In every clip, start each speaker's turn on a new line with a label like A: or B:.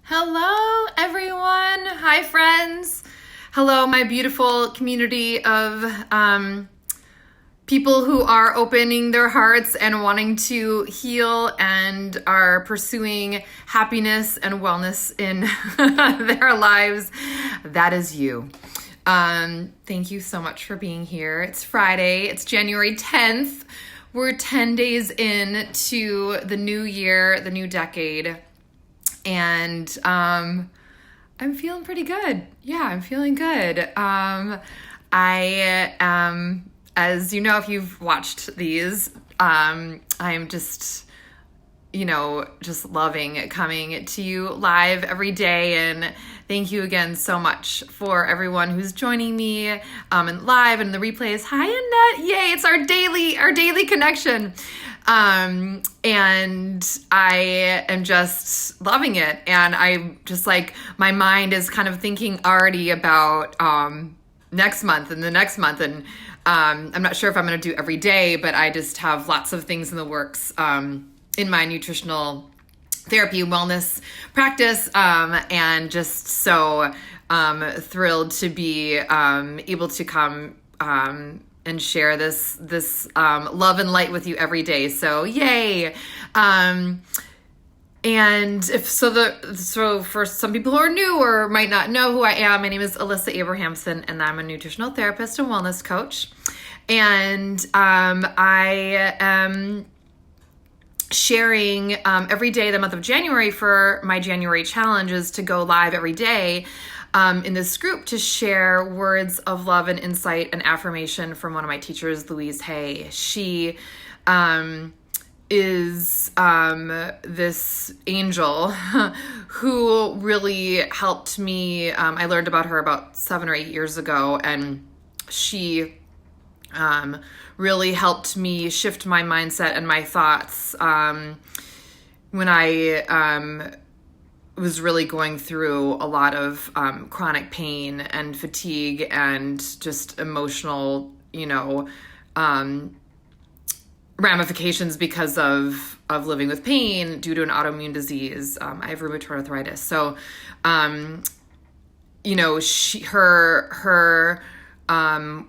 A: Hello, everyone. Hi, friends. Hello, my beautiful community of people who are opening their hearts and wanting to heal and are pursuing happiness and wellness in their lives. That is you. Thank you so much for being here. It's Friday. It's January 10th. We're 10 days in to the new year, the new decade. And I'm feeling pretty good. Yeah, I'm feeling good. I am, as you know, if you've watched these, I'm just, just loving coming to you live every day. And thank you again so much for everyone who's joining me and live and the replays. Hi, Annette. Yay, it's our daily connection. And I am just loving it. And I just my mind is kind of thinking already about next month and the next month. And I'm not sure if I'm going to do every day, but I just have lots of things in the works in my nutritional therapy wellness practice. And just so thrilled to be able to come and share this love and light with you every day. So yay. And so for some people who are new or might not know who I am, my name is Alyssa Abrahamson, and I'm a nutritional therapist and wellness coach. And I am sharing every day the month of January for my January challenges to go live every day in this group to share words of love and insight and affirmation from one of my teachers, Louise Hay. She is this angel who really helped me. I learned about her about 7 or 8 years ago, and she really helped me shift my mindset and my thoughts when I was really going through a lot of chronic pain and fatigue and just emotional, ramifications because of living with pain due to an autoimmune disease. I have rheumatoid arthritis. So, her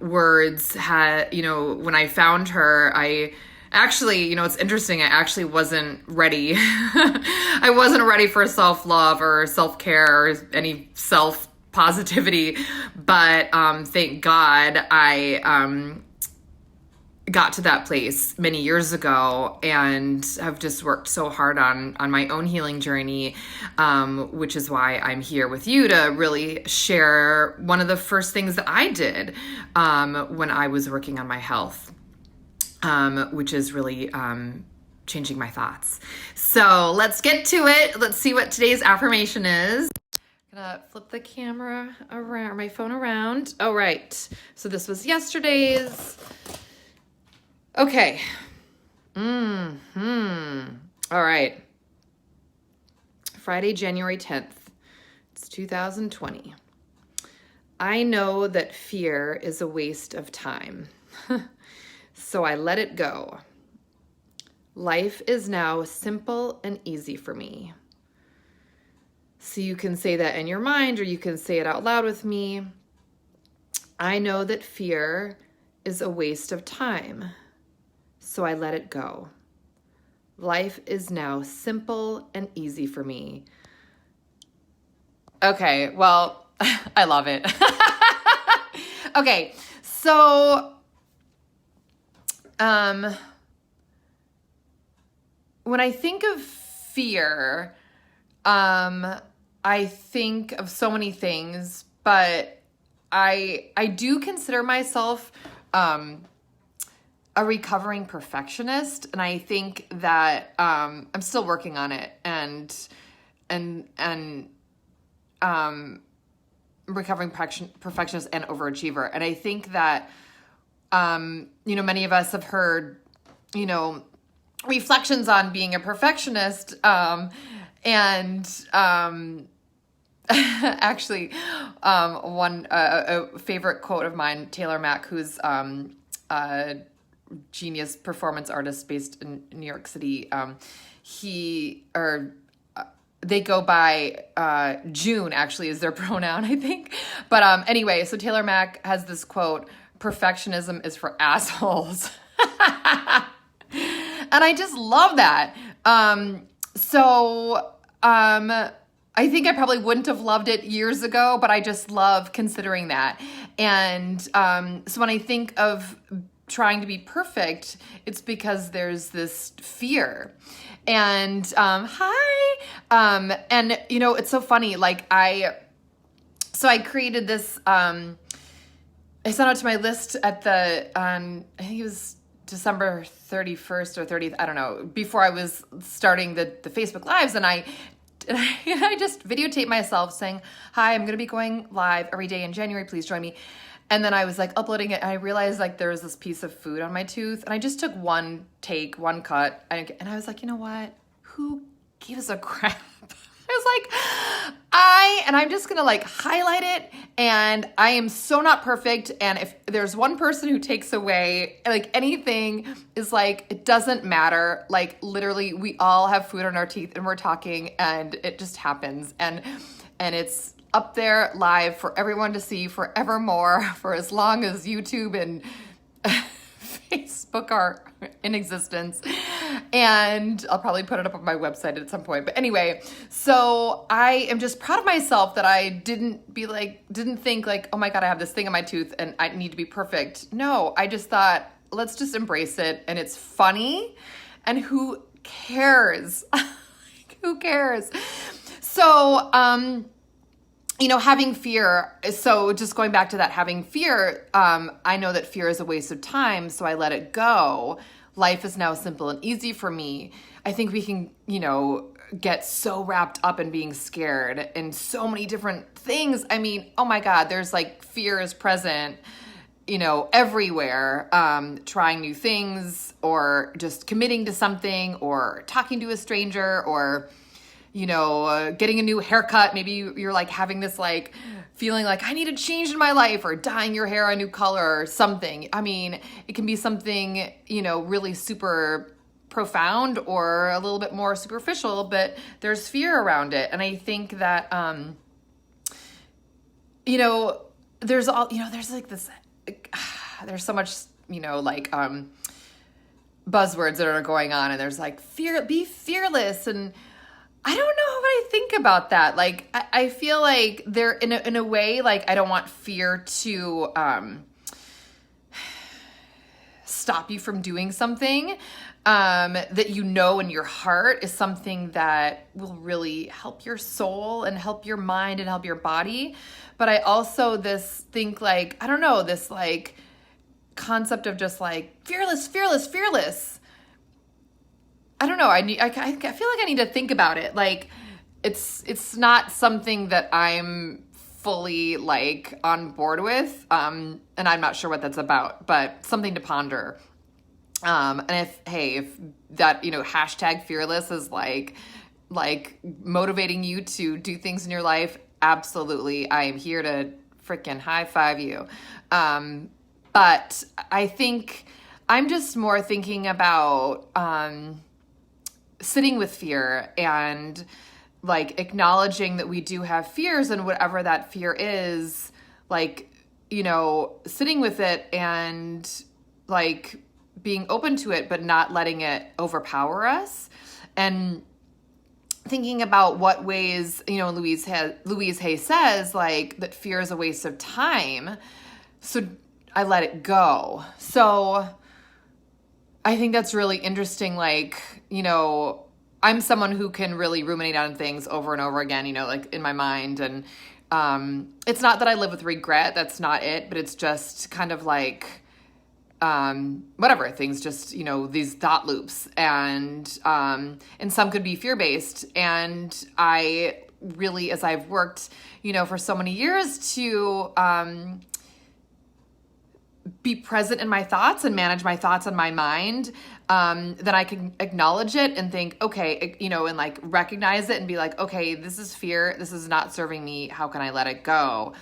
A: words had, when I found her, I actually, it's interesting. I actually wasn't ready. I wasn't ready for self-love or self-care or any self-positivity, but thank God I got to that place many years ago and have just worked so hard on my own healing journey, which is why I'm here with you to really share one of the first things that I did when I was working on my health. Which is really changing my thoughts. So let's get to it. Let's see what today's affirmation is. I'm gonna flip the camera around, my phone around. Oh, right. So this was yesterday's. Okay. All right. Friday, January 10th. It's 2020. I know that fear is a waste of time. So I let it go. Life is now simple and easy for me. So you can say that in your mind, or you can say it out loud with me. I know that fear is a waste of time. So I let it go. Life is now simple and easy for me. Okay, well, I love it. Okay, so when I think of fear, I think of so many things, but I do consider myself a recovering perfectionist, and I think that I'm still working on it, and recovering perfectionist and overachiever. And I think that many of us have heard, reflections on being a perfectionist. Actually, one a favorite quote of mine, Taylor Mack, who's a genius performance artist based in New York City. they go by June, actually, is their pronoun, I think. But anyway, so Taylor Mack has this quote, "Perfectionism is for assholes." And I just love that. I think I probably wouldn't have loved it years ago, but I just love considering that. And so when I think of trying to be perfect, it's because there's this fear. And and it's so funny. Like I created this. I sent out to my list at I think it was December 31st or 30th. I don't know. Before I was starting the Facebook Lives, and I just videotaped myself saying, "Hi, I'm going to be going live every day in January. Please join me." And then I was like uploading it, and I realized like there was this piece of food on my tooth, and I just took one cut, and I was like, you know what? Who gives a crap? I was like, I'm just gonna like highlight it, and I am so not perfect. And if there's one person who takes away like anything, is like, it doesn't matter. Like literally, we all have food on our teeth, and we're talking, and it just happens, and it's up there live for everyone to see forevermore, for as long as YouTube and Facebook are in existence. And I'll probably put it up on my website at some point. But anyway, so I am just proud of myself that I didn't think like, oh my God, I have this thing on my tooth and I need to be perfect. No, I just thought, let's just embrace it. And it's funny. And who cares? Who cares? So, having fear. So just going back to that, having fear, I know that fear is a waste of time. So I let it go. Life is now simple and easy for me. I think we can, get so wrapped up in being scared in so many different things. I mean, oh my God, there's like fear is present, everywhere, trying new things or just committing to something or talking to a stranger or, getting a new haircut. Maybe you're like having this like feeling like I need a change in my life, or dyeing your hair a new color or something. I mean, it can be something, really super profound or a little bit more superficial, but there's fear around it. And I think that, there's like this, there's so much, buzzwords that are going on, and there's like be fearless, and I don't know what I think about that. Like, I feel like they're in a way, like I don't want fear to stop you from doing something that in your heart is something that will really help your soul and help your mind and help your body. But I also think like, I don't know, this like concept of just like fearless. I don't know. I feel like I need to think about it. Like it's not something that I'm fully like on board with. And I'm not sure what that's about, but something to ponder. And if that, hashtag fearless is like motivating you to do things in your life, absolutely. I am here to freaking high five you. But I think I'm just more thinking about, sitting with fear and like acknowledging that we do have fears, and whatever that fear is, like, sitting with it and like being open to it, but not letting it overpower us, and thinking about what ways, Louise Hay says like that fear is a waste of time. So I let it go. So I think that's really interesting. Like, I'm someone who can really ruminate on things over and over again, like in my mind. And it's not that I live with regret. That's not it. But it's just kind of like, whatever, things just, these thought loops. And some could be fear-based. And I really, as I've worked, for so many years to be present in my thoughts and manage my thoughts in my mind, then I can acknowledge it and think, okay, and like recognize it and be like, okay, this is fear. This is not serving me. How can I let it go?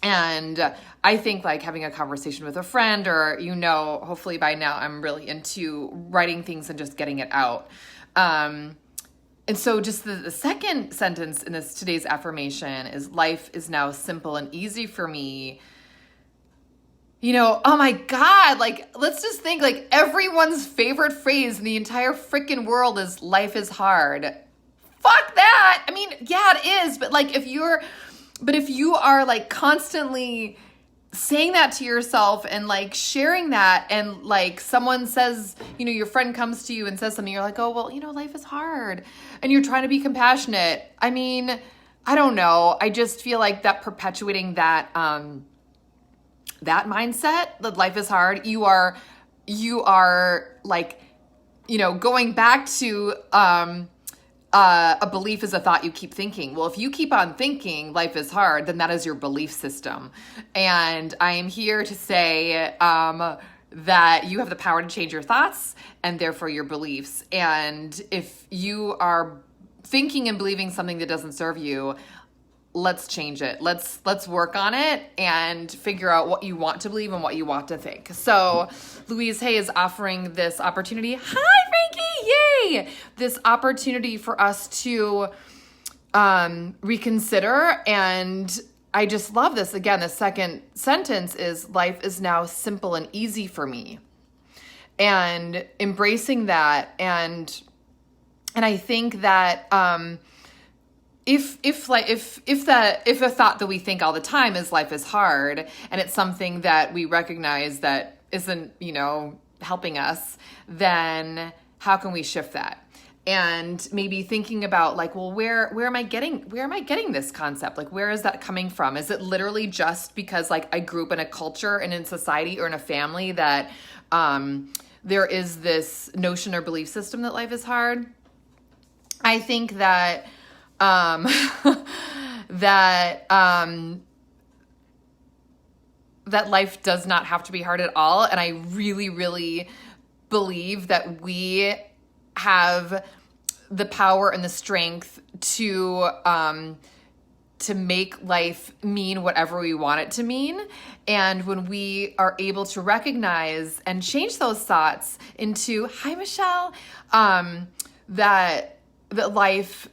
A: And I think like having a conversation with a friend, or, hopefully by now I'm really into writing things and just getting it out. And so just the second sentence in this today's affirmation is, life is now simple and easy for me. Oh my God, like, let's just think, like, everyone's favorite phrase in the entire freaking world is life is hard. Fuck that. I mean, yeah, it is. But like, if you are like constantly saying that to yourself and like sharing that, and like someone says, your friend comes to you and says something, you're like, oh, well, life is hard, and you're trying to be compassionate. I mean, I don't know. I just feel like that perpetuating that mindset that life is hard, you are like, going back to a belief is a thought you keep thinking. Well, if you keep on thinking life is hard, then that is your belief system. And I am here to say that you have the power to change your thoughts and therefore your beliefs. And if you are thinking and believing something that doesn't serve you, let's change it. Let's work on it and figure out what you want to believe and what you want to think. So Louise Hay is offering this opportunity. Hi, Frankie! Yay! This opportunity for us to reconsider. And I just love this. Again, the second sentence is, life is now simple and easy for me. And embracing that. And I think that if a thought that we think all the time is life is hard, and it's something that we recognize that isn't, helping us, then how can we shift that? And maybe thinking about like, well, where am I getting this concept? Like, where is that coming from? Is it literally just because like I grew up in a culture and in society or in a family that there is this notion or belief system that life is hard? I think that that life does not have to be hard at all. And I really, really believe that we have the power and the strength to make life mean whatever we want it to mean. And when we are able to recognize and change those thoughts into, hi, Michelle, that life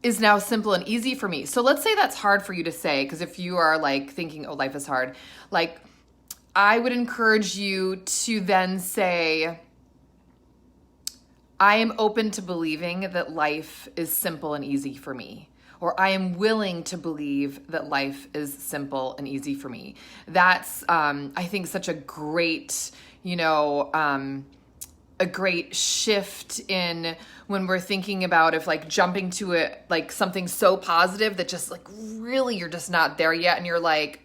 A: is now simple and easy for me. So let's say that's hard for you to say, because if you are like thinking, oh, life is hard, like I would encourage you to then say, I am open to believing that life is simple and easy for me. Or I am willing to believe that life is simple and easy for me. That's, I think, such a great, a great shift in when we're thinking about if like jumping to it, like something so positive that just like really you're just not there yet. And you're like,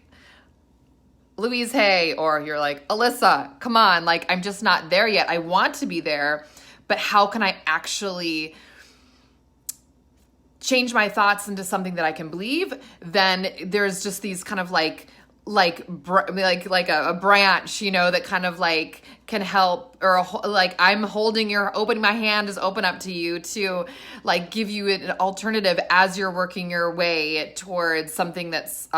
A: Louise Hay, or you're like, Alyssa, come on. Like, I'm just not there yet. I want to be there, but how can I actually change my thoughts into something that I can believe? Then there's just these kind of like a branch, that kind of like can help, or like I'm opening my hand is open up to you to like give you an alternative as you're working your way towards something that's,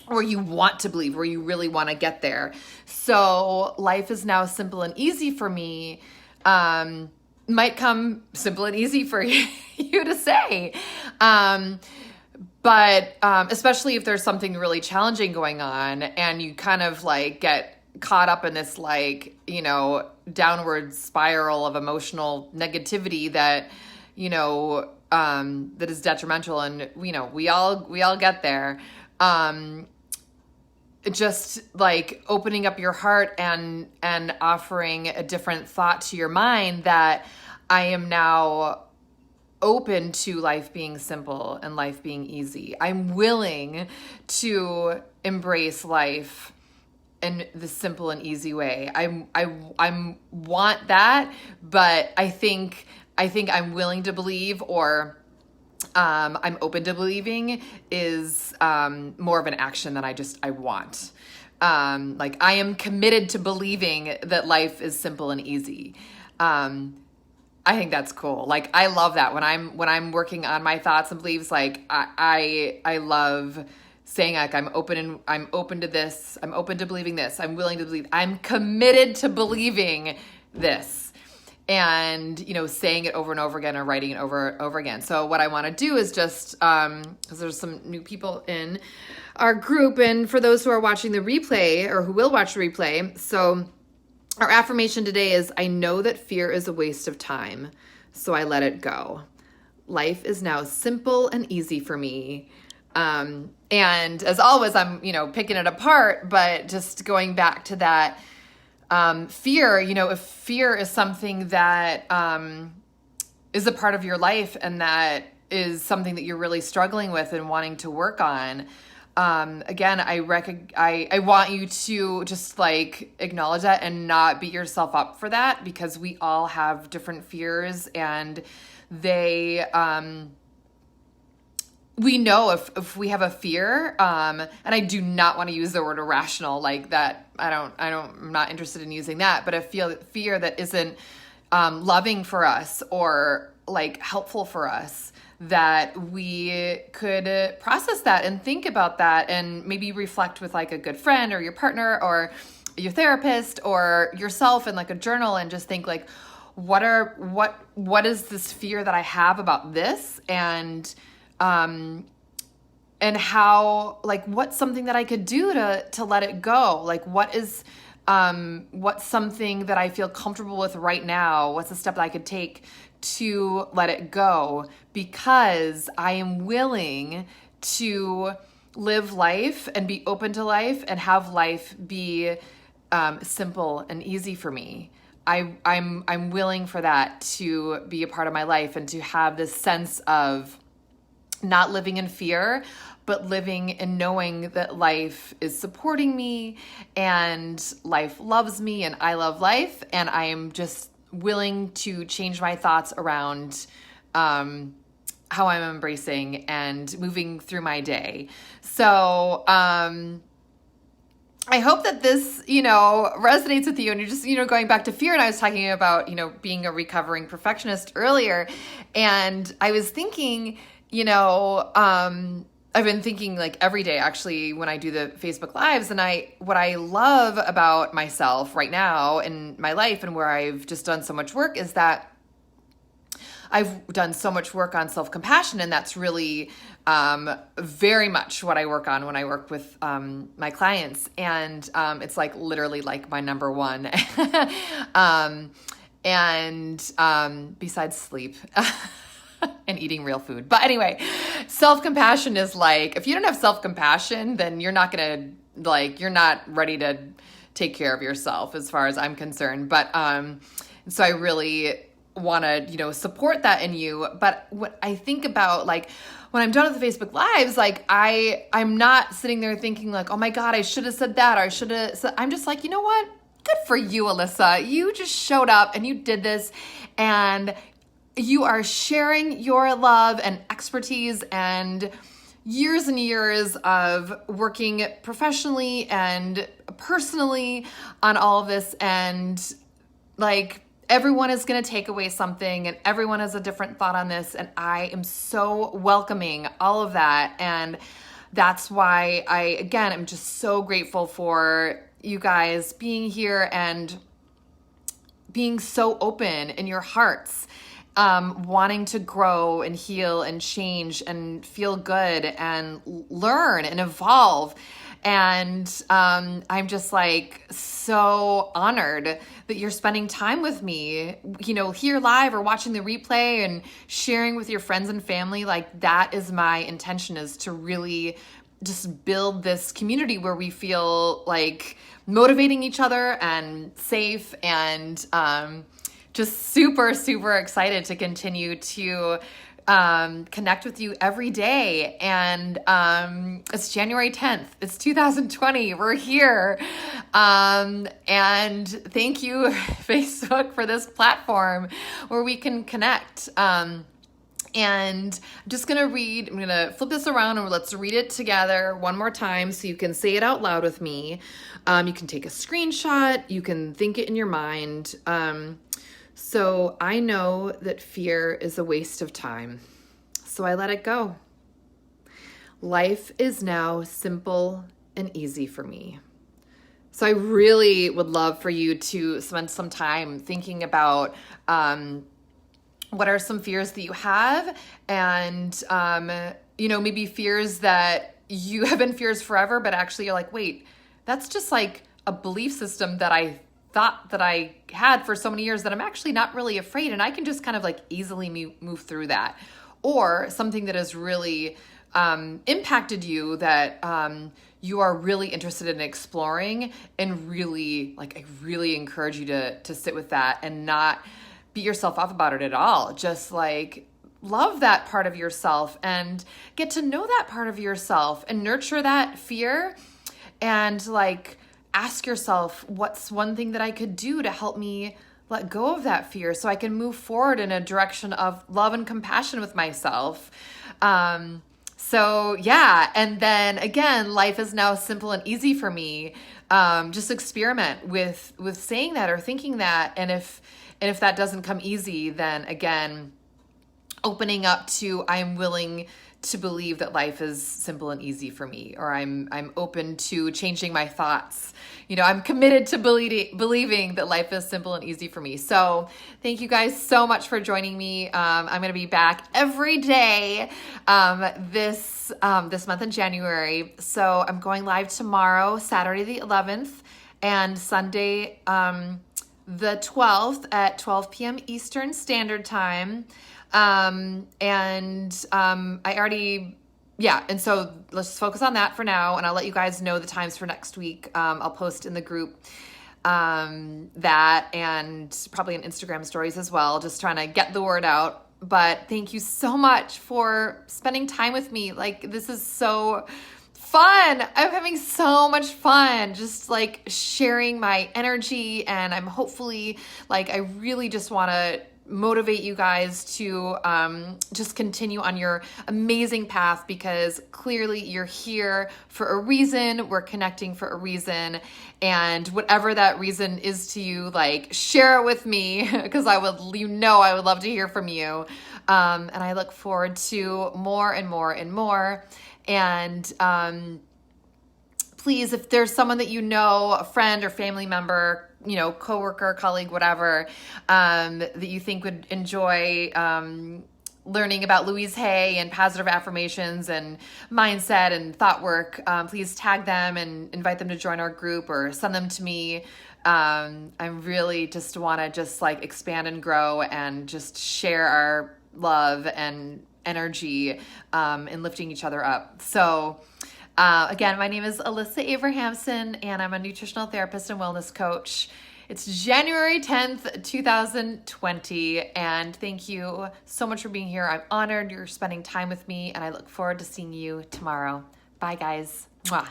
A: or you want to believe, where you really want to get there. So life is now simple and easy for me. Might come simple and easy for you to say. But especially if there's something really challenging going on and you kind of like get caught up in this like, downward spiral of emotional negativity that, that is detrimental. And, we all get there. Just like opening up your heart and offering a different thought to your mind that I am now open to life being simple and life being easy. I'm willing to embrace life in the simple and easy way. I want that, but I think I'm willing to believe, or I'm open to believing is more of an action than I want. Like I am committed to believing that life is simple and easy. I think that's cool. Like I love that when I'm working on my thoughts and beliefs. Like I love saying like I'm open to this. I'm open to believing this. I'm willing to believe. I'm committed to believing this. and, saying it over and over again or writing it over and over again. So what I want to do is just, because there's some new people in our group, and for those who are watching the replay or who will watch the replay, so our affirmation today is, I know that fear is a waste of time, so I let it go. Life is now simple and easy for me. And as always, I'm, picking it apart, but just going back to that, fear, if fear is something that is a part of your life and that is something that you're really struggling with and wanting to work on, again, I want you to just acknowledge that and not beat yourself up for that, because we all have different fears, and we know if we have a fear, and I do not want to use the word irrational like that. I'm not interested in using that, but a fear that isn't loving for us or helpful for us, that we could process that and think about that and maybe reflect with a good friend or your partner or your therapist or yourself in a journal, and just think what is this fear that I have about this, and how, what's something that I could do to let it go? What's something that I feel comfortable with right now? What's a step that I could take to let it go? Because I am willing to live life and be open to life and have life be simple and easy for me. I'm willing for that to be a part of my life, and to have this sense of not living in fear, but living and knowing that life is supporting me and life loves me and I love life. And I am just willing to change my thoughts around how I'm embracing and moving through my day. So I hope that this, resonates with you, and you're just, going back to fear. And I was talking about, being a recovering perfectionist earlier. And I was thinking, I've been thinking every day, actually, when I do the Facebook Lives, and what I love about myself right now in my life, and where I've just done so much work, is that I've done so much work on self-compassion, and that's really very much what I work on when I work with my clients, and it's literally my number one, and besides sleep. And eating real food. But anyway, self-compassion is if you don't have self-compassion, then you're not you're not ready to take care of yourself, as far as I'm concerned. But so I really want to, support that in you. But what I think about, when I'm done with the Facebook Lives, I'm not sitting there thinking oh my God, I should have said that, or I should have said, I'm just you know what? Good for you, Alyssa. You just showed up and you did this, and you are sharing your love and expertise and years of working professionally and personally on all of this. And everyone is going to take away something, and everyone has a different thought on this. And I am so welcoming all of that. And that's why I'm just so grateful for you guys being here and being so open in your hearts, wanting to grow and heal and change and feel good and learn and evolve. And I'm just so honored that you're spending time with me, here live or watching the replay and sharing with your friends and family. That is my intention, is to really just build this community where we feel motivating each other and safe, and just super, super excited to continue to connect with you every day. And it's January 10th. It's 2020. We're here. And thank you, Facebook, for this platform where we can connect. And I'm just going to flip this around, and let's read it together one more time so you can say it out loud with me. You can take a screenshot. You can think it in your mind. So I know that fear is a waste of time, so I let it go. Life is now simple and easy for me, So I really would love for you to spend some time thinking about what are some fears that you have, and maybe fears that you have been fears forever, but actually you're like, wait, that's just like a belief system that I thought that I had for so many years that I'm actually not really afraid, and I can just kind of like easily move through that. Or something that has really impacted you that you are really interested in exploring, and really, like, I really encourage you to sit with that and not beat yourself up about it at all. Just like love that part of yourself and get to know that part of yourself and nurture that fear, and like ask yourself, what's one thing that I could do to help me let go of that fear so I can move forward in a direction of love and compassion with myself. So yeah, and then again, life is now simple and easy for me. Just experiment with saying that or thinking that, and if that doesn't come easy, then again, opening up to, I'm willing to believe that life is simple and easy for me, or I'm open to changing my thoughts. I'm committed to believing that life is simple and easy for me. So thank you guys so much for joining me. I'm going to be back every day this month in January. So I'm going live tomorrow, Saturday the 11th, and Sunday the 12th at 12 p.m. Eastern Standard Time. And so let's focus on that for now, and I'll let you guys know the times for next week. I'll post in the group that, and probably in Instagram stories as well, just trying to get the word out. But thank you so much for spending time with me. Like, this is so fun. I'm having so much fun just like sharing my energy, and I'm hopefully, like, I really just want to motivate you guys to just continue on your amazing path, because clearly you're here for a reason. We're connecting for a reason, and whatever that reason is to you, like, share it with me, because I would love to hear from you. And I look forward to more and more and more. And please, if there's someone that a friend or family member, coworker, colleague, whatever, that you think would enjoy learning about Louise Hay and positive affirmations and mindset and thought work, please tag them and invite them to join our group or send them to me. I really just want to just like expand and grow and just share our love and energy in lifting each other up. So again, my name is Alyssa Abrahamson, and I'm a nutritional therapist and wellness coach. It's January 10th, 2020, and thank you so much for being here. I'm honored you're spending time with me, and I look forward to seeing you tomorrow. Bye, guys. Mwah.